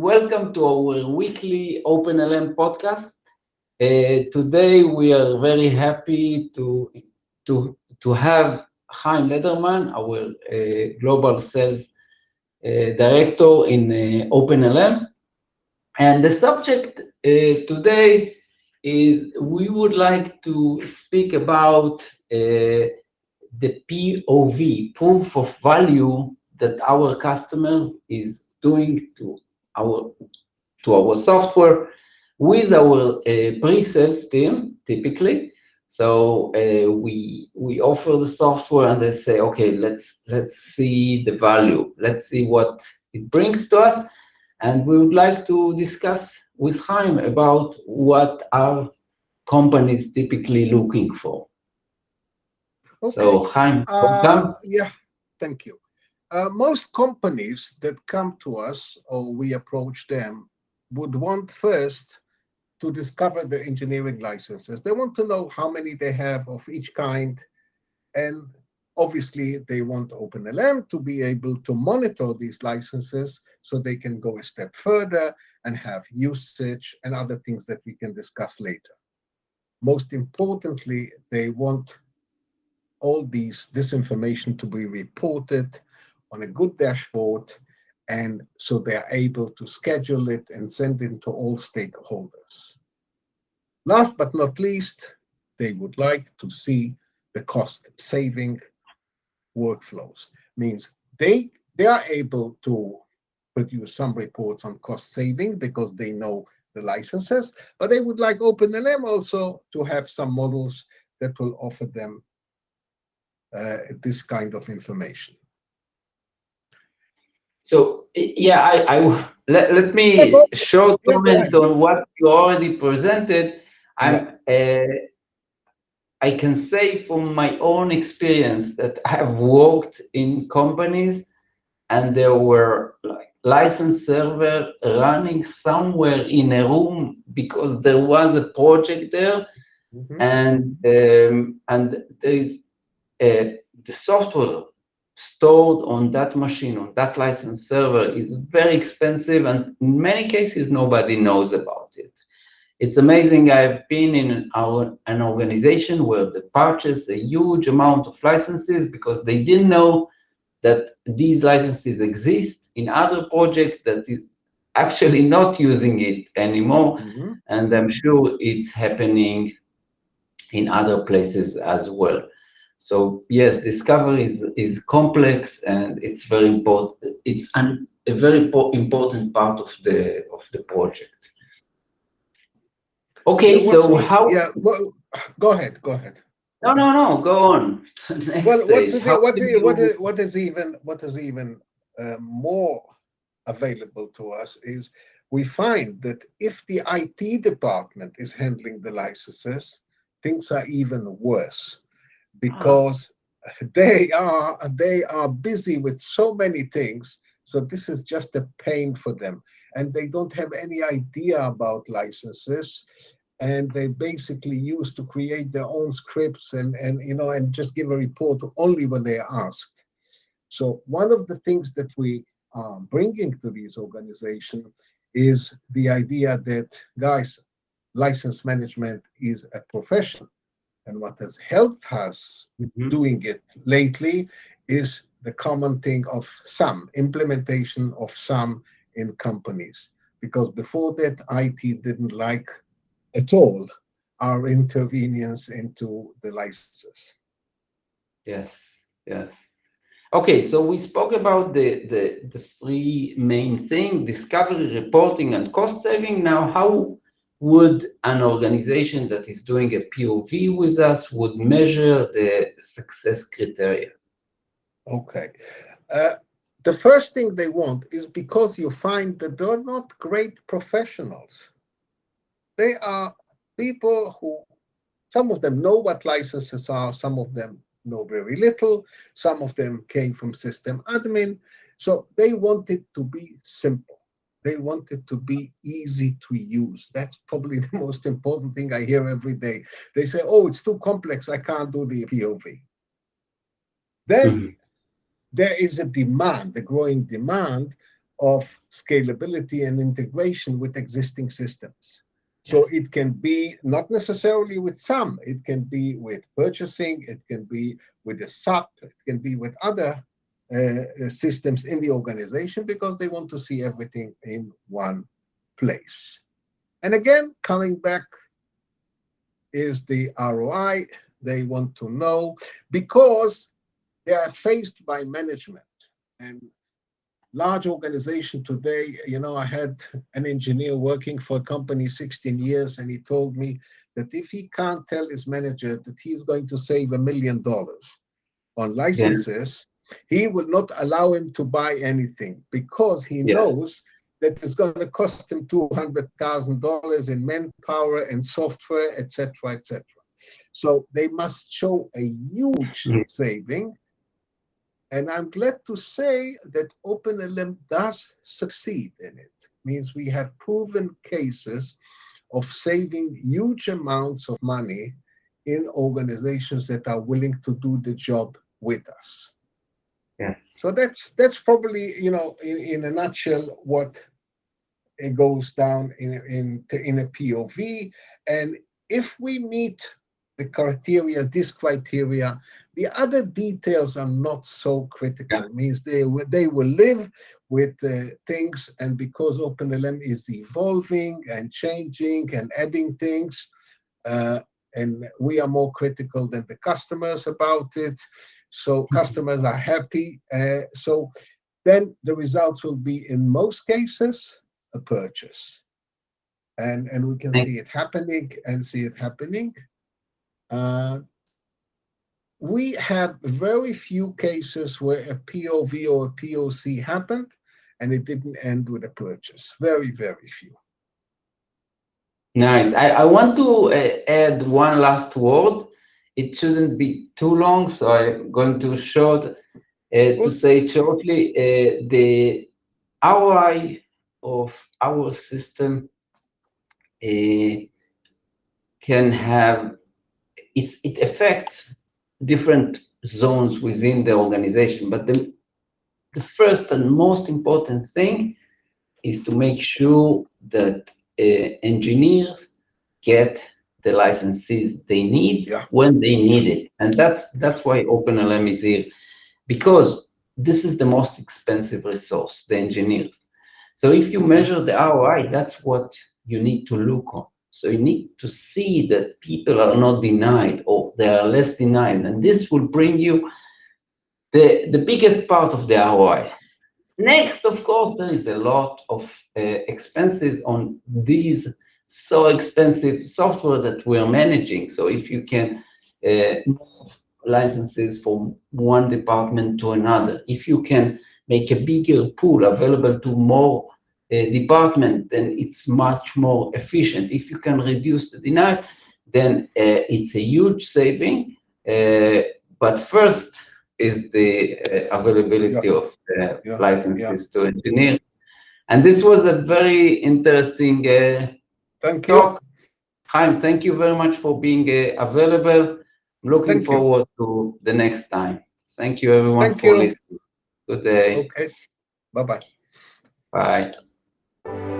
welcome to our weekly OpenLM podcast. Today we are very happy to have Chaim Lederman, our global sales director in OpenLM. And the subject today is we would like to speak about the POV, proof of value, that our customers is doing to our software with our pre-sales team typically. So we offer the software and they say, okay, let's see the value, let's see what it brings to us, and we would like to discuss with Chaim about what are companies typically looking for. Okay. So Chaim, welcome. Yeah, thank you. Most companies that come to us or we approach them would want first to discover the engineering licenses. They want to know how many they have of each kind, and obviously they want OpenLM to be able to monitor these licenses so they can go a step further and have usage and other things that we can discuss later. Most importantly, they want all this information to be reported on a good dashboard, and so they are able to schedule it and send it to all stakeholders. Last but not least, they would like to see the cost saving workflows. Means they are able to produce some reports on cost saving because they know the licenses, but they would like OpenLM also to have some models that will offer them this kind of information. So yeah, let me short comment on what you already presented. I can say from my own experience that I have worked in companies and there were like license server running somewhere in a room because there was a project there, and there is the software stored on that machine, on that license server, is very expensive, and in many cases nobody knows about it. It's amazing. I've been in an organization where they purchased a huge amount of licenses because they didn't know that these licenses exist in other projects that is actually not using it anymore. And I'm sure it's happening in other places as well. So yes, discovery is complex and it's very important. It's a very important part of the project. Okay, so how? Yeah, well, go ahead. No, go on. Well, what is even more available to us is we find that if the IT department is handling the licenses, things are even worse because they are busy with so many things. So this is just a pain for them, and they don't have any idea about licenses. And they basically used to create their own scripts and just give a report only when they are asked. So one of the things that we are bringing to these organizations is the idea that, guys, license management is a profession. And what has helped us doing it lately is the common thing of SAM, implementation of SAM in companies. Because before that, IT didn't like at all our intervenience into the licenses. Yes. Okay, so we spoke about the three main things: discovery, reporting, and cost saving. Now, how would an organization that is doing a POV with us would measure the success criteria? Okay. The first thing they want is because you find that they're not great professionals. They are people who, some of them know what licenses are, some of them know very little, some of them came from system admin. So they want it to be simple. They want it to be easy to use. That's probably the most important thing I hear every day. They say, oh, it's too complex, I can't do the POV. Then there is a demand, a growing demand of scalability and integration with existing systems. So it can be not necessarily with some, it can be with purchasing, it can be with the SAP, it can be with other systems in the organization, because they want to see everything in one place. And again, coming back is the ROI. They want to know, because they are faced by management. And large organization today, I had an engineer working for a company 16 years, and he told me that if he can't tell his manager that he's going to save $1 million on licenses, he will not allow him to buy anything, because he knows that it's going to cost him $200,000 in manpower and software, etc., etc. So they must show a huge saving. And I'm glad to say that OpenLM does succeed in it. Means we have proven cases of saving huge amounts of money in organizations that are willing to do the job with us. Yes. So that's probably, in a nutshell, what it goes down in a POV. And if we meet the criteria, this criteria, the other details are not so critical. It means they will live with things, and because OpenLM is evolving and changing and adding things, and we are more critical than the customers about it. So customers are happy. So then the results will be, in most cases, a purchase. And we can see it happening and see it happening. We have very few cases where a POV or a POC happened and it didn't end with a purchase. Very, very few. Nice. I want to add one last word. It shouldn't be too long, so I'm going to to say shortly. The ROI of our system can have, it affects different zones within the organization, but the first and most important thing is to make sure that engineers get the licenses they need when they need it. And that's why OpenLM is here, because this is the most expensive resource, the engineers. So if you measure the ROI, that's what you need to look on. So you need to see that people are not denied, or they are less denied, and this will bring you the biggest part of the ROI. Next, of course, there is a lot of expenses on these so expensive software that we are managing. So if you can move licenses from one department to another, if you can make a bigger pool available to more department, then it's much more efficient. If you can reduce the denial, then it's a huge saving. But first is the availability of licenses to engineers. And this was a very interesting talk. Chaim, thank you very much for being available. I'm looking forward to the next time. Thank you, everyone, for listening. Good day. Okay. Bye-bye. Bye.